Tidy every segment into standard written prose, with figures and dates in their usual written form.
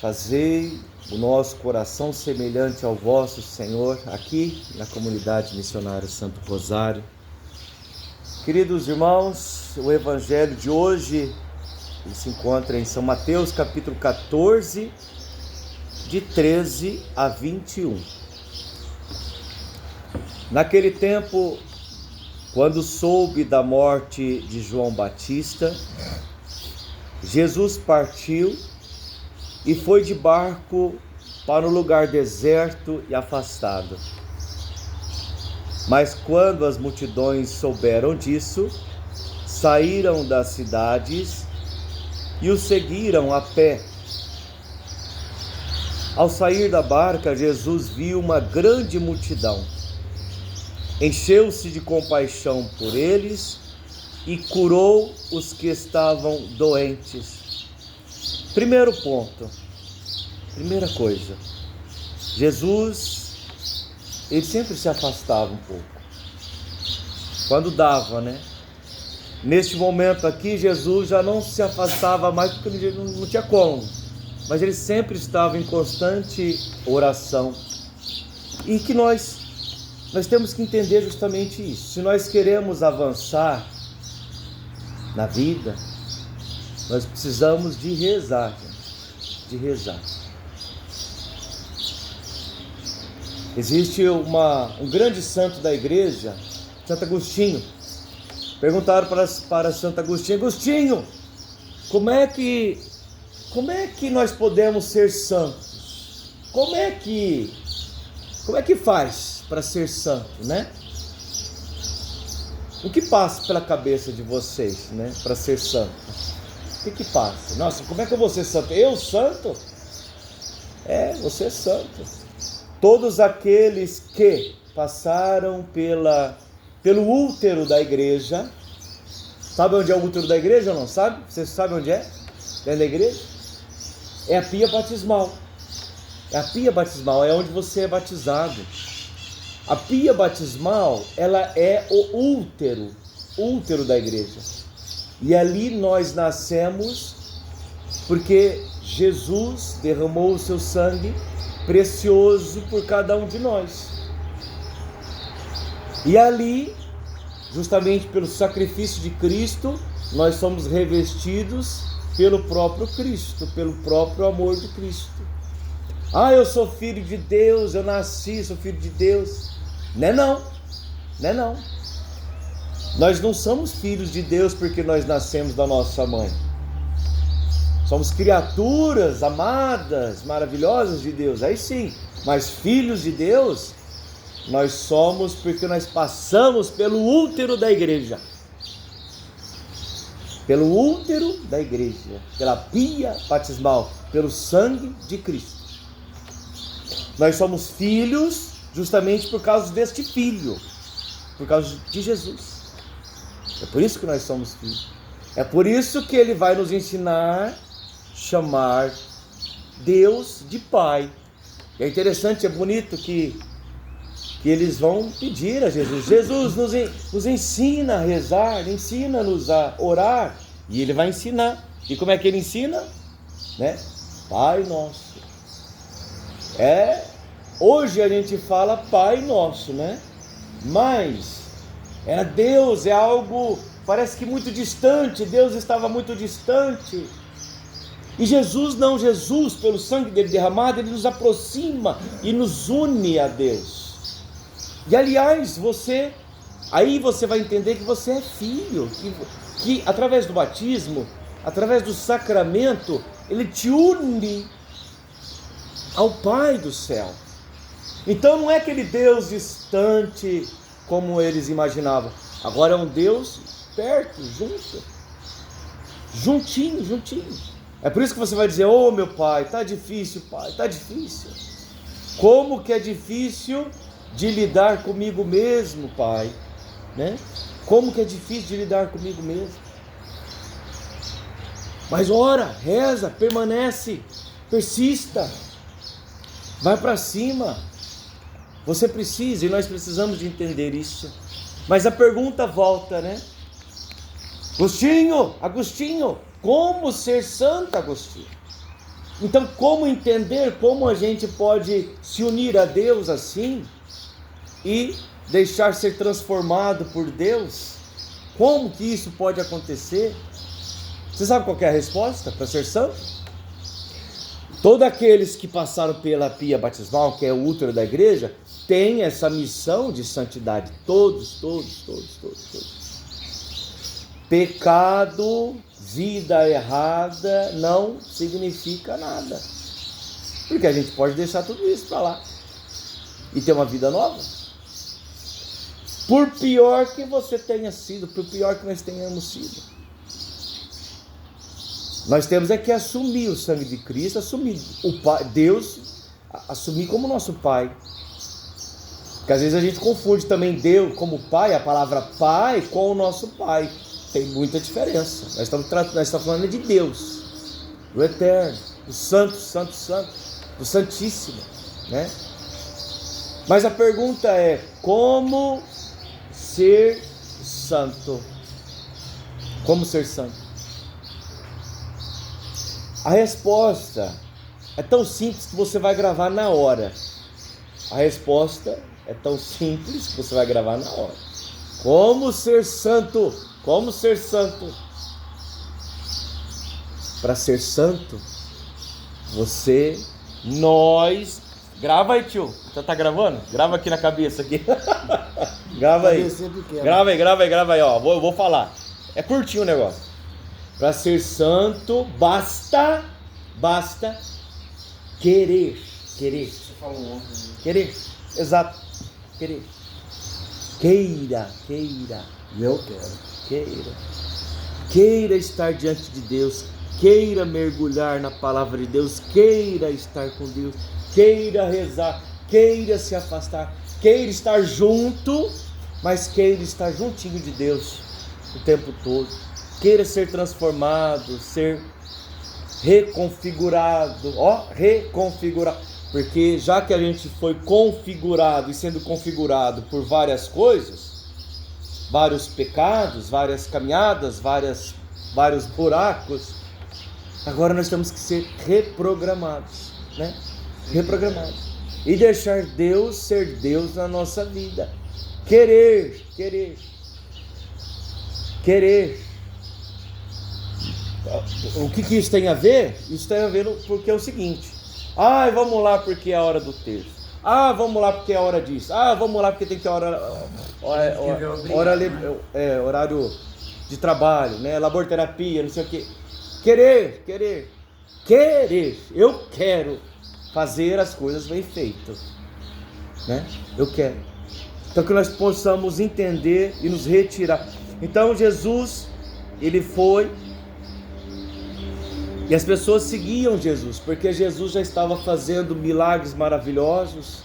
Fazei o nosso coração semelhante ao vosso, Senhor, aqui na comunidade missionária Santo Rosário. Queridos irmãos, o evangelho de hoje se encontra em São Mateus, capítulo 14, de 13 a 21. Naquele tempo, quando soube da morte de João Batista, Jesus partiu e foi de barco para um lugar deserto e afastado. Mas quando as multidões souberam disso, saíram das cidades e o seguiram a pé. Ao sair da barca, Jesus viu uma grande multidão. Encheu-se de compaixão por eles e curou os que estavam doentes. Primeiro ponto, primeira coisa, Jesus, ele sempre se afastava um pouco, quando dava, né? Neste momento aqui, Jesus já não se afastava mais porque não tinha como, mas ele sempre estava em constante oração. E que nós temos que entender justamente isso. Se nós queremos avançar na vida, nós precisamos de rezar, gente, de rezar. Existe um grande santo da igreja, Santo Agostinho. Perguntaram para Santo Agostinho: Agostinho, como é que nós podemos ser santos? Como é que faz para ser santo, né? O que passa pela cabeça de vocês, né, para ser santo? O que passa? Nossa, como é que eu vou ser santo? Eu santo? Você é santo. Todos aqueles que passaram pelo útero da igreja. Sabe onde é o útero da igreja ou não sabe? Você sabe onde é? Dentro da igreja? É a pia batismal. É a pia batismal, é onde você é batizado. A pia batismal, ela é o útero da igreja. E ali nós nascemos porque Jesus derramou o seu sangue precioso por cada um de nós. E ali, justamente pelo sacrifício de Cristo, nós somos revestidos pelo próprio Cristo, pelo próprio amor de Cristo. Eu sou filho de Deus, eu nasci, sou filho de Deus. Não é não. Nós não somos filhos de Deus porque nós nascemos da nossa mãe. Somos criaturas amadas, maravilhosas de Deus, aí sim. Mas filhos de Deus, nós somos porque nós passamos pelo útero da igreja. Pelo útero da igreja, pela pia batismal, pelo sangue de Cristo. Nós somos filhos justamente por causa deste filho, por causa de Jesus. É por isso que nós somos filhos. É por isso que ele vai nos ensinar a chamar Deus de Pai. É interessante, é bonito que eles vão pedir a Jesus: Jesus, nos ensina a rezar, ensina-nos a orar. E ele vai ensinar. E como é que ele ensina? Né? Pai Nosso. Hoje a gente fala Pai Nosso, né? Mas Deus é algo, parece que muito distante. Deus estava muito distante. E Jesus não, Jesus, pelo sangue dele derramado, ele nos aproxima e nos une a Deus. E aliás, você vai entender que você é filho, que através do batismo, através do sacramento, ele te une ao Pai do céu. Então não é aquele Deus distante como eles imaginavam. Agora é um Deus perto, juntinho. É por isso que você vai dizer: meu Pai, tá difícil, Pai, tá difícil. Como que é difícil de lidar comigo mesmo, Pai, né? Como que é difícil de lidar comigo mesmo. Mas ora, reza, permanece, persista, vai para cima. Você precisa, e nós precisamos de entender isso. Mas a pergunta volta, né? Agostinho, como ser santo, Agostinho? Então, como entender, como a gente pode se unir a Deus assim e deixar ser transformado por Deus? Como que isso pode acontecer? Você sabe qual é a resposta para ser santo? Todos aqueles que passaram pela pia batismal, que é o útero da igreja, têm essa missão de santidade. Todos. Pecado, vida errada, não significa nada. Porque a gente pode deixar tudo isso para lá e ter uma vida nova. Por pior que você tenha sido, por pior que nós tenhamos sido, nós temos é que assumir o sangue de Cristo, assumir o Pai, Deus, assumir como nosso Pai. Porque às vezes a gente confunde também Deus como Pai, a palavra Pai, com o nosso Pai. Tem muita diferença. Nós estamos falando de Deus, do Eterno, do Santo, do Santíssimo, né? Mas a pergunta é: como ser santo? Como ser santo? A resposta é tão simples que você vai gravar na hora. A resposta é tão simples que você vai gravar na hora. Como ser santo? Como ser santo? Para ser santo, nós... Grava aí, tio. Você tá gravando? Grava aqui na cabeça aqui. Grava aí. Grava aí, ó. Eu vou falar. É curtinho o negócio. Para ser santo, basta querer. Você falou ontem. Querer, exato. Querer. Queira. Eu quero. Queira estar diante de Deus. Queira mergulhar na palavra de Deus. Queira estar com Deus. Queira rezar. Queira se afastar. Queira estar junto, mas queira estar juntinho de Deus o tempo todo. Queira ser transformado, ser reconfigurado, reconfigurado, porque já que a gente foi configurado e sendo configurado por várias coisas, vários pecados, várias caminhadas, vários buracos, agora nós temos que ser reprogramados, né? Reprogramados e deixar Deus ser Deus na nossa vida. Querer. O que isso tem a ver? Isso tem a ver porque é o seguinte: vamos lá porque é a hora do terço. Vamos lá porque é a hora disso. Vamos lá porque tem que ter horário de trabalho, né? Laborterapia, não sei o que. Querer. Eu quero fazer as coisas bem feitas, né? Eu quero. Então que nós possamos entender e nos retirar. Então Jesus, ele foi. E as pessoas seguiam Jesus, porque Jesus já estava fazendo milagres maravilhosos,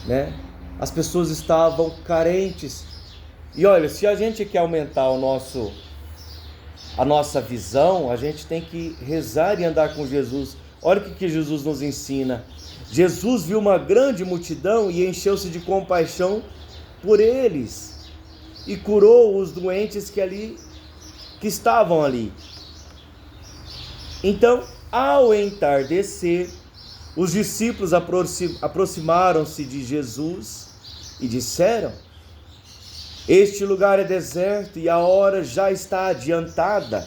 né? As pessoas estavam carentes. E olha, se a gente quer aumentar a nossa visão, a gente tem que rezar e andar com Jesus. Olha o que Jesus nos ensina. Jesus viu uma grande multidão e encheu-se de compaixão por eles e curou os doentes que estavam ali. Então, ao entardecer, os discípulos aproximaram-se de Jesus e disseram: este lugar é deserto e a hora já está adiantada,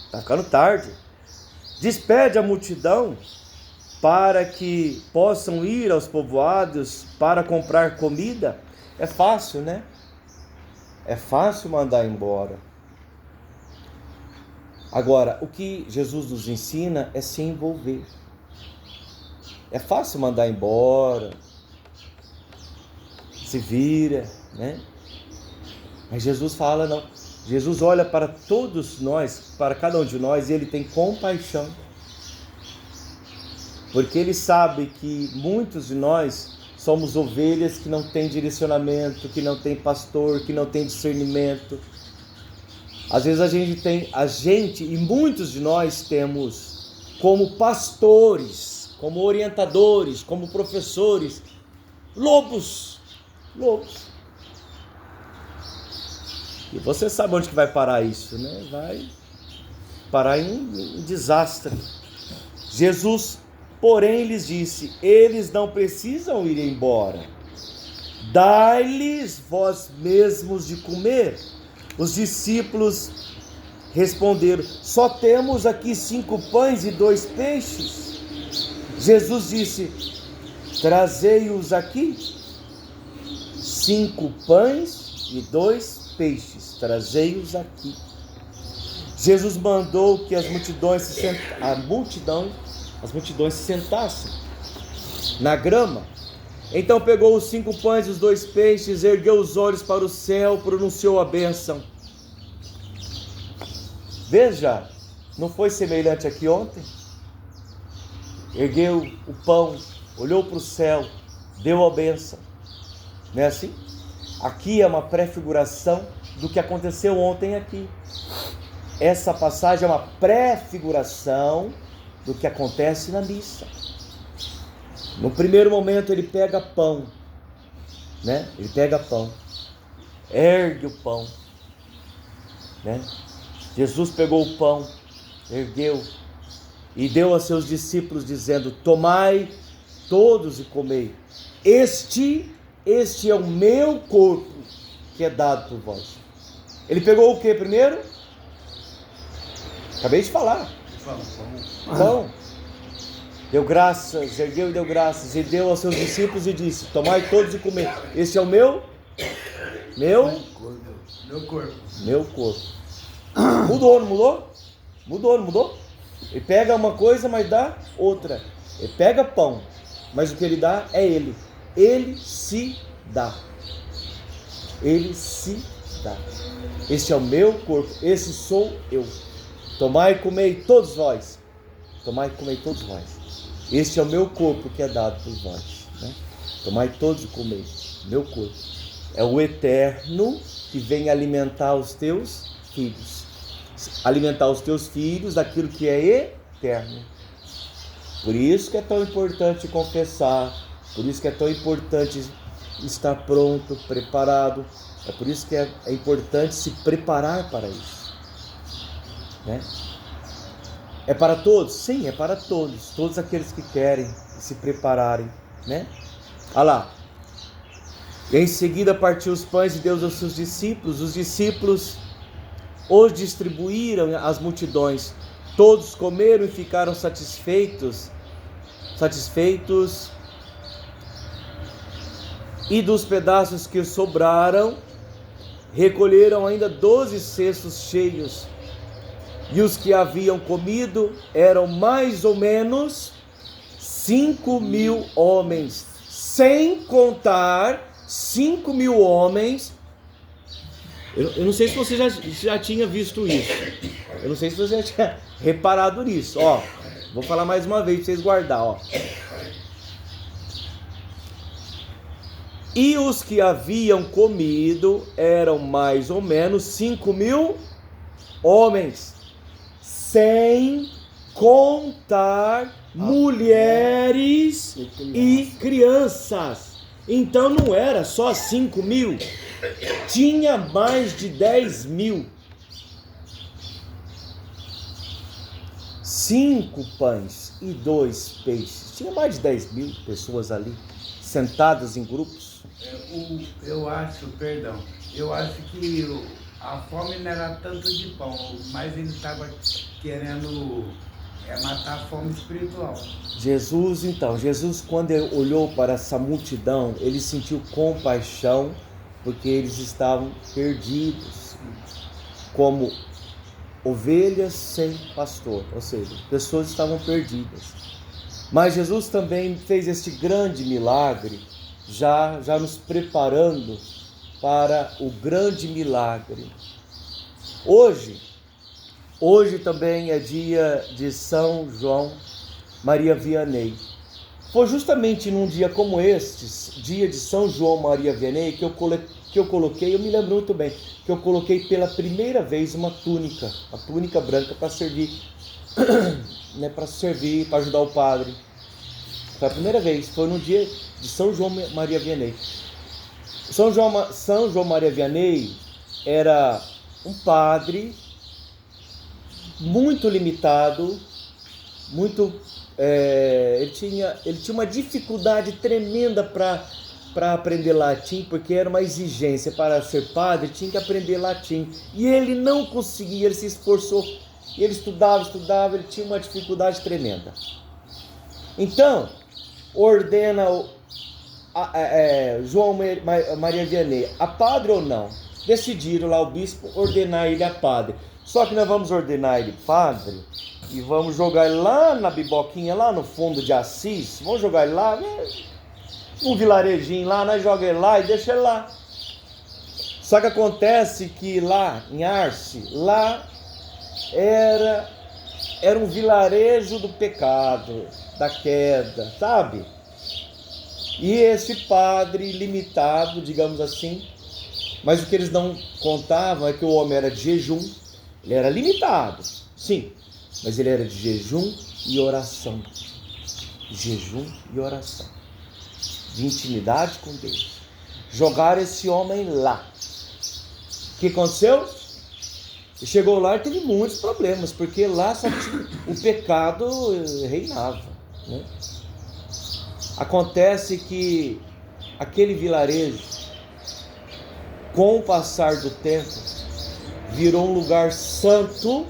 está ficando tarde. Despede a multidão para que possam ir aos povoados para comprar comida. É fácil, né? É fácil mandar embora. Agora, o que Jesus nos ensina é se envolver. É fácil mandar embora, se vira, né? Mas Jesus fala não. Jesus olha para todos nós, para cada um de nós, e Ele tem compaixão. Porque Ele sabe que muitos de nós somos ovelhas que não têm direcionamento, que não têm pastor, que não têm discernimento. Às vezes a gente e muitos de nós temos como pastores, como orientadores, como professores, lobos. E você sabe onde que vai parar isso, né? Vai parar em desastre. Jesus, porém, lhes disse: eles não precisam ir embora. Dai-lhes vós mesmos de comer. Os discípulos responderam: só temos aqui 5 pães e 2 peixes. Jesus disse: trazei-os aqui. 5 pães e 2 peixes, trazei-os aqui. Jesus mandou que as multidões se sentassem na grama. Então pegou os 5 pães e os 2 peixes, ergueu os olhos para o céu, pronunciou a bênção. Veja, não foi semelhante aqui ontem? Ergueu o pão, olhou para o céu, deu a bênção. Não é assim? Aqui é uma prefiguração do que aconteceu ontem aqui. Essa passagem é uma prefiguração do que acontece na missa. No primeiro momento ele pega pão, né? Ele pega pão, ergue o pão, né? Jesus pegou o pão, ergueu e deu a seus discípulos dizendo: tomai todos e comei. Este é o meu corpo que é dado por vós. Ele pegou o que primeiro? Acabei de falar. Pão. Deu graças, ergueu e deu graças, e deu aos seus discípulos e disse: tomai todos e comei. Este é o meu corpo. Mudou, não mudou? Mudou, não mudou? Ele pega uma coisa, mas dá outra. Ele pega pão, mas o que ele dá é ele. Ele se dá. Ele se dá. Este é o meu corpo, esse sou eu. Tomai e comei todos vós. Tomai e comei todos vós. Este é o meu corpo que é dado por vós, né? Tomai todos e comei. Meu corpo. É o eterno que vem alimentar os teus filhos. Alimentar os teus filhos daquilo que é eterno. Por isso que é tão importante confessar. Por isso que é tão importante estar pronto, preparado. É por isso que é importante se preparar para isso, né? É para todos? Sim, é para todos. Todos aqueles que querem se prepararem, né? Olha lá. E em seguida partiu os pães e deu aos seus discípulos. Os discípulos os distribuíram às multidões. Todos comeram e ficaram satisfeitos. E dos pedaços que sobraram, recolheram ainda 12 cestos cheios. E os que haviam comido eram mais ou menos 5.000 homens, sem contar 5.000 homens. Eu não sei se você já tinha visto isso. Eu não sei se você já tinha reparado nisso. Ó, vou falar mais uma vez para vocês guardar. Ó. E os que haviam comido eram mais ou menos 5.000 homens, sem contar mulheres e crianças. Então não era só 5.000, tinha mais de 10.000. 5 pães e 2 peixes. Tinha mais de 10.000 pessoas ali, sentadas em grupos. Eu acho que a fome não era tanto de pão, mas ele estava querendo matar a fome espiritual. Jesus, quando ele olhou para essa multidão, ele sentiu compaixão, porque eles estavam perdidos, como ovelhas sem pastor, ou seja, pessoas estavam perdidas. Mas Jesus também fez este grande milagre, já nos preparando para o grande milagre. Hoje também é dia de São João Maria Vianney. Foi justamente num dia como este, dia de São João Maria Vianney, que eu coloquei, eu me lembro muito bem, que eu coloquei pela primeira vez uma túnica branca para servir, né, para ajudar o padre. Foi a primeira vez, foi no dia de São João Maria Vianney. São João Maria Vianney era um padre muito limitado, muito ele tinha uma dificuldade tremenda para aprender latim, porque era uma exigência para ser padre, tinha que aprender latim. E ele não conseguia, ele se esforçou, ele estudava, ele tinha uma dificuldade tremenda. Então, ordena João Maria Vianney a padre ou não? Decidiram lá o bispo ordenar ele a padre. Só que nós vamos ordenar ele padre e vamos jogar ele lá na biboquinha, lá no fundo de Assis. Vamos jogar ele lá, um vilarejinho lá, nós jogamos ele lá e deixa ele lá. Só que acontece que lá em Arce, lá era um vilarejo do pecado, da queda, sabe? E esse padre limitado, digamos assim, mas o que eles não contavam é que o homem era de jejum, ele era limitado, sim, mas ele era de jejum e oração. Jejum e oração. De intimidade com Deus. Jogaram esse homem lá. O que aconteceu? Ele chegou lá e teve muitos problemas, porque lá só tinha, o pecado reinava, né? Acontece que aquele vilarejo, com o passar do tempo, virou um lugar santo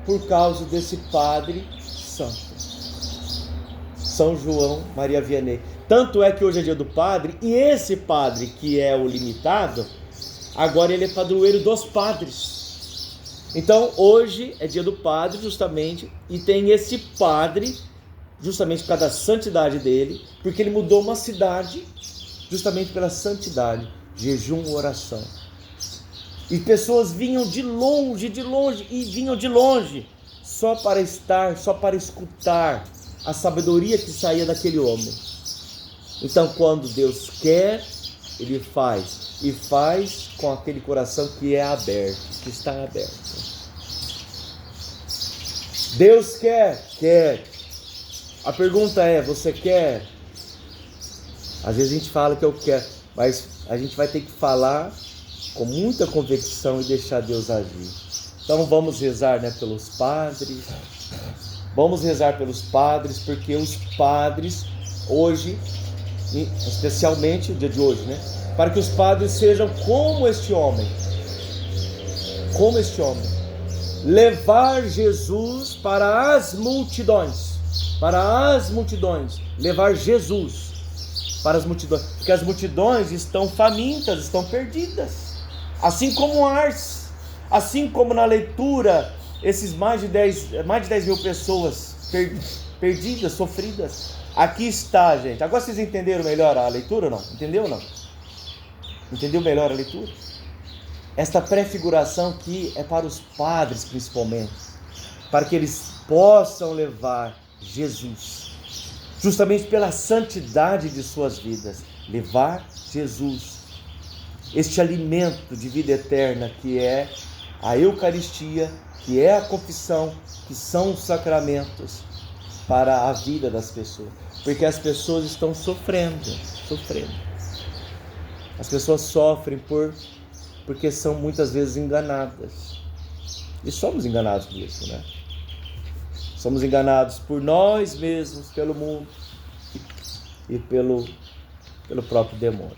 por causa desse padre santo, São João Maria Vianney. Tanto é que hoje é dia do padre, e esse padre que é o limitado, agora ele é padroeiro dos padres. Então hoje é dia do padre justamente, e tem esse padre justamente por causa da santidade dele, porque ele mudou uma cidade justamente pela santidade, jejum, oração. E pessoas vinham de longe, e vinham de longe, só para escutar a sabedoria que saía daquele homem. Então, quando Deus quer, Ele faz, e faz com aquele coração que é aberto, que está aberto. Deus quer. A pergunta é, você quer? Às vezes a gente fala que eu quero, mas a gente vai ter que falar com muita convicção e deixar Deus agir. Então vamos rezar, né, pelos padres. Vamos rezar pelos padres, porque os padres hoje, especialmente o dia de hoje, né, para que os padres sejam como este homem. Como este homem. Levar Jesus para as multidões. Levar Jesus para as multidões, porque as multidões estão famintas, estão perdidas, assim como Ars, assim como na leitura, esses mais de 10 mil pessoas perdidas, sofridas. Aqui está, gente. Agora vocês entenderam melhor a leitura ou não? Entendeu ou não? Entendeu melhor a leitura? Esta prefiguração que é para os padres principalmente, para que eles possam levar Jesus, justamente pela santidade de suas vidas, levar Jesus, este alimento de vida eterna que é a Eucaristia, que é a confissão, que são os sacramentos para a vida das pessoas, porque as pessoas estão sofrendo. As pessoas sofrem porque são muitas vezes enganadas, e somos enganados por isso, né? Somos enganados por nós mesmos, pelo mundo e pelo próprio demônio.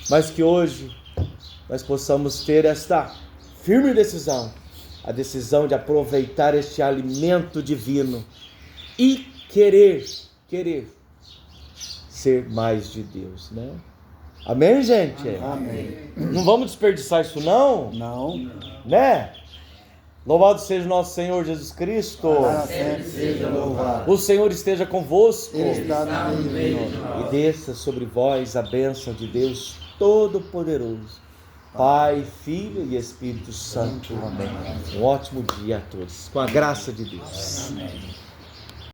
Mas que hoje nós possamos ter esta firme decisão, a decisão de aproveitar este alimento divino e querer ser mais de Deus, né? Amém, gente? Amém. Não vamos desperdiçar isso não? Não. Né? Louvado seja o nosso Senhor Jesus Cristo. Para sempre seja louvado. O Senhor esteja convosco. Ele está no meio de nós. E desça sobre vós a bênção de Deus Todo-Poderoso, Pai, Filho e Espírito Santo. Amém. Um ótimo dia a todos, com a graça de Deus. Amém.